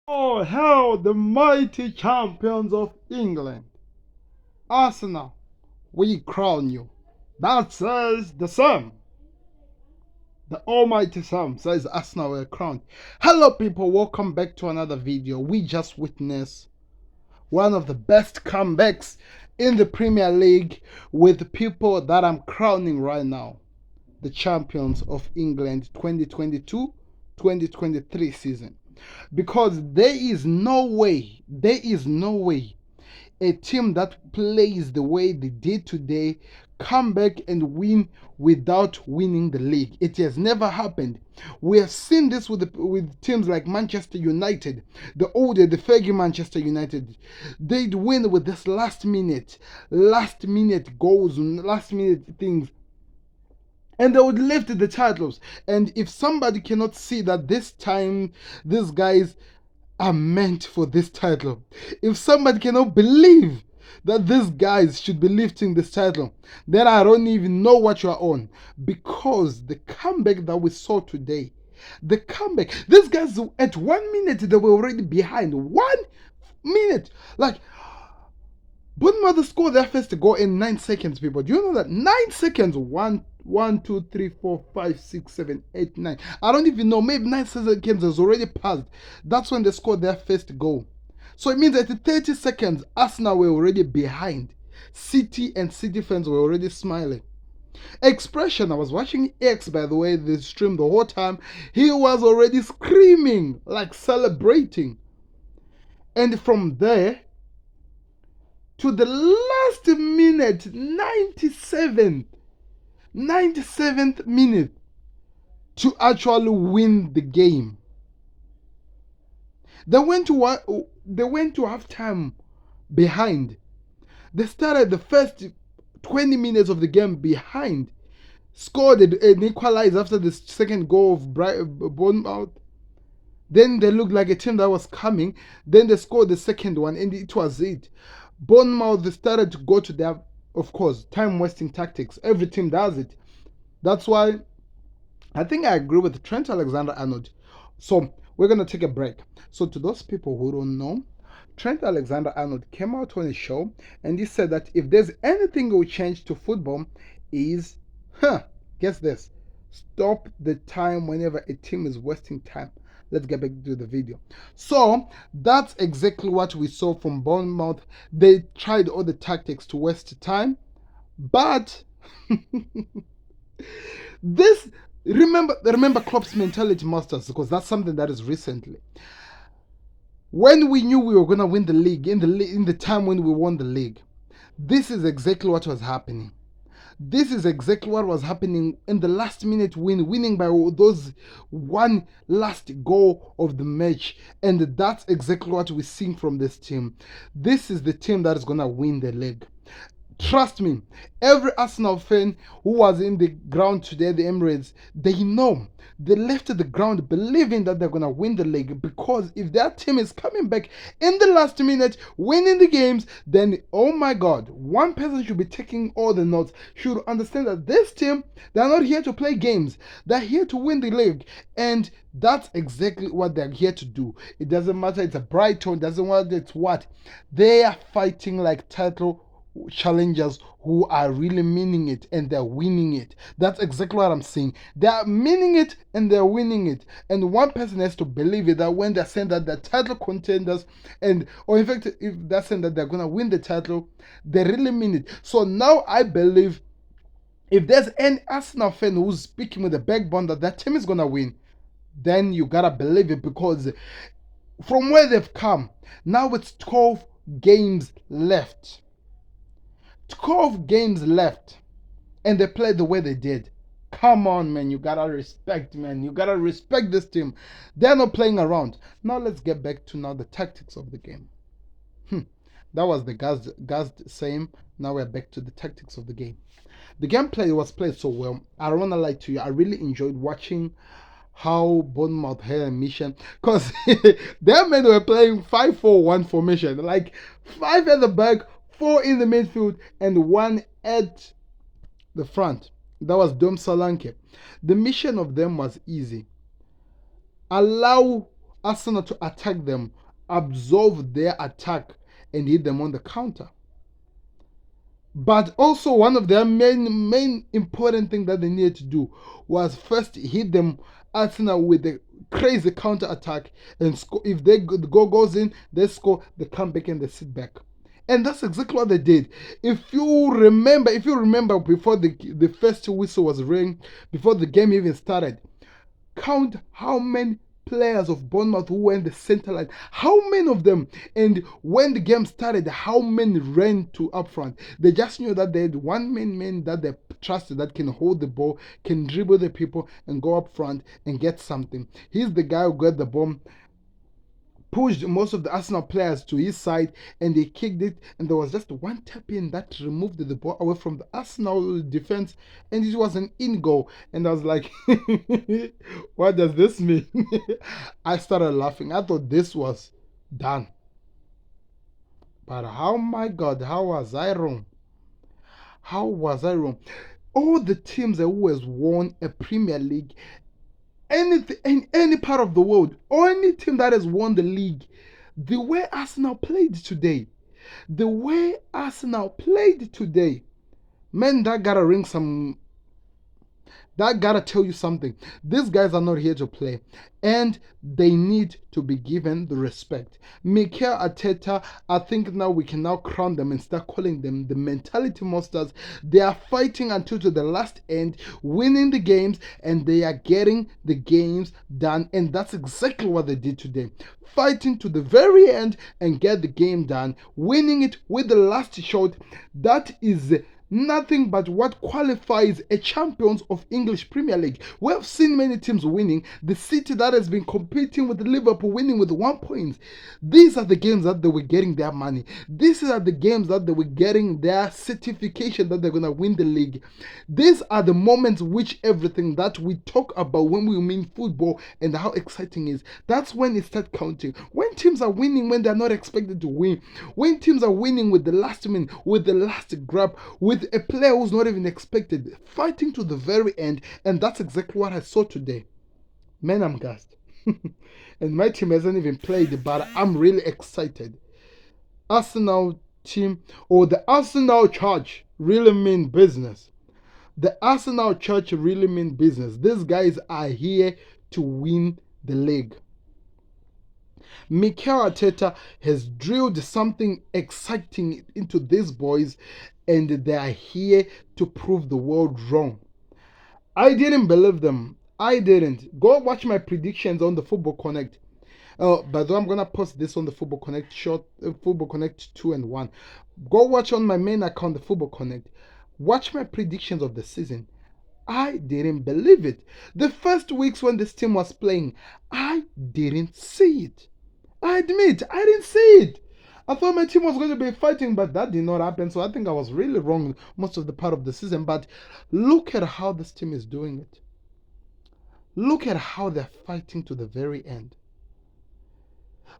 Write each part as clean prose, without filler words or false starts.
Oh, hell, the mighty champions of England. Arsenal, we crown you. That says the Psalm. The Almighty Psalm says Arsenal were crowned. Hello, people. Welcome back to another video. We just witnessed one of the best comebacks in the Premier League with people that I'm crowning right now. The champions of England 2022-2023 season. Because there is no way a team that plays the way they did today come back and win without winning the league. It has never happened. We have seen this with teams like Manchester United, the faggy Manchester United. They'd win with this last minute goals, last minute things, and they would lift the titles. And if somebody cannot see that this time these guys are meant for this title, if somebody cannot believe that these guys should be lifting this title, then I don't even know what you are on. Because the comeback that we saw today, these guys at 1 minute they were already behind. 1 minute, like Bournemouth scored their first goal in 9 seconds, people. Do you know that? 9 seconds. 1, 2, 3, 4, 5, 6, 7, 8, 9. I don't even know. Maybe 9 seconds has already passed. That's when they scored their first goal. So it means that in 30 seconds, Arsenal were already behind. City and City fans were already smiling. Expression, I was watching X, by the way, the stream the whole time. He was already screaming, like celebrating. And from there, to the last minute, 97th minute, to actually win the game. They went to halftime behind. They started the first 20 minutes of the game behind. Scored an equalizer after the second goal of Bournemouth. Then they looked like a team that was coming. Then they scored the second one, and it was it. Bournemouth started to go to their, of course, time-wasting tactics. Every team does it. That's why I think I agree with Trent Alexander-Arnold. So we're going to take a break. So to those people who don't know, Trent Alexander-Arnold came out on a show and he said that if there's anything that will change to football is, guess this, stop the time whenever a team is wasting time. Let's get back to the video. So that's exactly what we saw from Bournemouth. They tried all the tactics to waste time, but this remember Klopp's mentality, masters, because that's something that is recently. When we knew we were gonna win the league, in the time when we won the league, this is exactly what was happening. This is exactly what was happening in the last minute winning by those one last goal of the match. And that's exactly what we're seeing from this team. This is the team that is going to win the league. Trust me, every Arsenal fan who was in the ground today, the Emirates, they know. They left the ground believing that they're going to win the league, because if their team is coming back in the last minute, winning the games, then, oh my God, one person should be taking all the notes, should understand that this team, they're not here to play games. They're here to win the league. And that's exactly what they're here to do. It doesn't matter it's a Brighton, it doesn't matter it's what. They are fighting like title challengers who are really meaning it, and they're winning it. That's exactly what I'm saying. They are meaning it and they're winning it. And one person has to believe it, that when they're saying that they're title contenders, or in fact, if they're saying that they're gonna win the title, they really mean it. So now I believe if there's any Arsenal fan who's speaking with a backbone that that team is gonna win, then you gotta believe it, because from where they've come, now it's 12 games left. 12 games left, and they played the way they did. Come on, man, you gotta respect, man. You gotta respect this team. They're not playing around. Now let's get back to the tactics of the game. That was the Gaz same. Now we're back to the tactics of the game. The gameplay was played so well. I don't wanna lie to you. I really enjoyed watching how Bournemouth had a mission, because their men were playing 5-4-1 formation, like 5 at the back, 4 in the midfield, and 1 at the front. That was Dom Solanke. The mission of them was easy. Allow Arsenal to attack them, absorb their attack, and hit them on the counter. But also one of their main important thing that they needed to do was first hit them Arsenal with a crazy counter attack and score. If the goal goes in, they score, they come back and they sit back. And that's exactly what they did. If you remember before the first whistle was ring, before the game even started, count how many players of Bournemouth who were in the center line, how many of them, and when the game started, how many ran to up front. They just knew that they had one main man that they trusted that can hold the ball, can dribble the people, and go up front and get something. He's the guy who got the ball, pushed most of the Arsenal players to his side, and they kicked it, and there was just one tap in that removed the ball away from the Arsenal defense, and it was an in goal. And I was like, what does this mean? I started laughing. I thought this was done. But oh my God, how was I wrong? How was I wrong? All the teams that always won a Premier League, anything in any part of the world, or any team that has won the league, the way Arsenal played today, man, that gotta tell you something. These guys are not here to play, and they need to be given the respect. Mikel Arteta, I think now we can now crown them and start calling them the mentality monsters. They are fighting until to the last end, winning the games, and they are getting the games done. And that's exactly what they did today. Fighting to the very end and get the game done, winning it with the last shot. That is nothing but what qualifies a champions of English Premier League. We have seen many teams winning. The City that has been competing with Liverpool winning with 1 point. These are the games that they were getting their money. These are the games that they were getting their certification that they're going to win the league. These are the moments which everything that we talk about when we mean football and how exciting it is. That's when it starts counting. When teams are winning when they're not expected to win. When teams are winning with the last minute, with the last grab, with a player who's not even expected, fighting to the very end. And that's exactly what I saw today. Man, I'm gassed. And my team hasn't even played, but I'm really excited. Arsenal team, or the Arsenal church, really mean business. The Arsenal church really mean business. These guys are here to win the league. Mikel Arteta has drilled something exciting into these boys, and they are here to prove the world wrong. I didn't believe them. I didn't. Go watch my predictions on the Football Connect. By the way, I'm gonna post this on the Football Connect Football Connect 2 and 1. Go watch on my main account, the Football Connect. Watch my predictions of the season. I didn't believe it. The first weeks when this team was playing, I didn't see it. I admit, I didn't see it. I thought my team was going to be fighting, but that did not happen. So I think I was really wrong most of the part of the season. But look at how this team is doing it. Look at how they're fighting to the very end.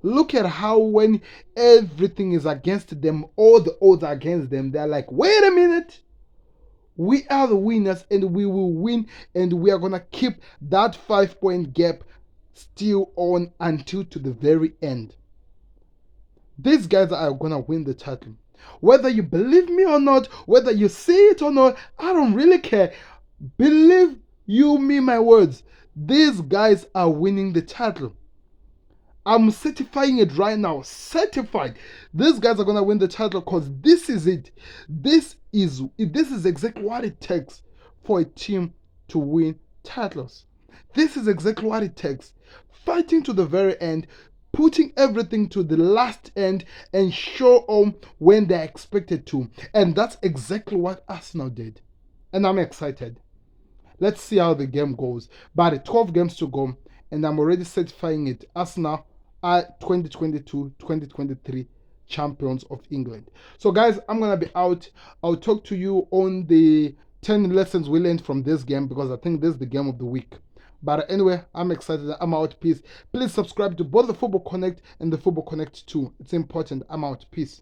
Look at how when everything is against them, all the odds are against them, they're like, wait a minute. We are the winners and we will win, and we are going to keep that 5-point gap still on until to the very end. These guys are going to win the title. Whether you believe me or not, whether you see it or not, I don't really care. Believe you me my words. These guys are winning the title. I'm certifying it right now. Certified. These guys are going to win the title because this is it. This is exactly what it takes for a team to win titles. This is exactly what it takes. Fighting to the very end, putting everything to the last end, and show on when they're expected to. And that's exactly what Arsenal did. And I'm excited. Let's see how the game goes. But 12 games to go, and I'm already certifying it. Arsenal are 2022-2023 champions of England. So guys, I'm going to be out. I'll talk to you on the 10 lessons we learned from this game, because I think this is the game of the week. But anyway, I'm excited. I'm out. Peace. Please subscribe to both the Football Connect and the Football Connect 2. It's important. I'm out. Peace.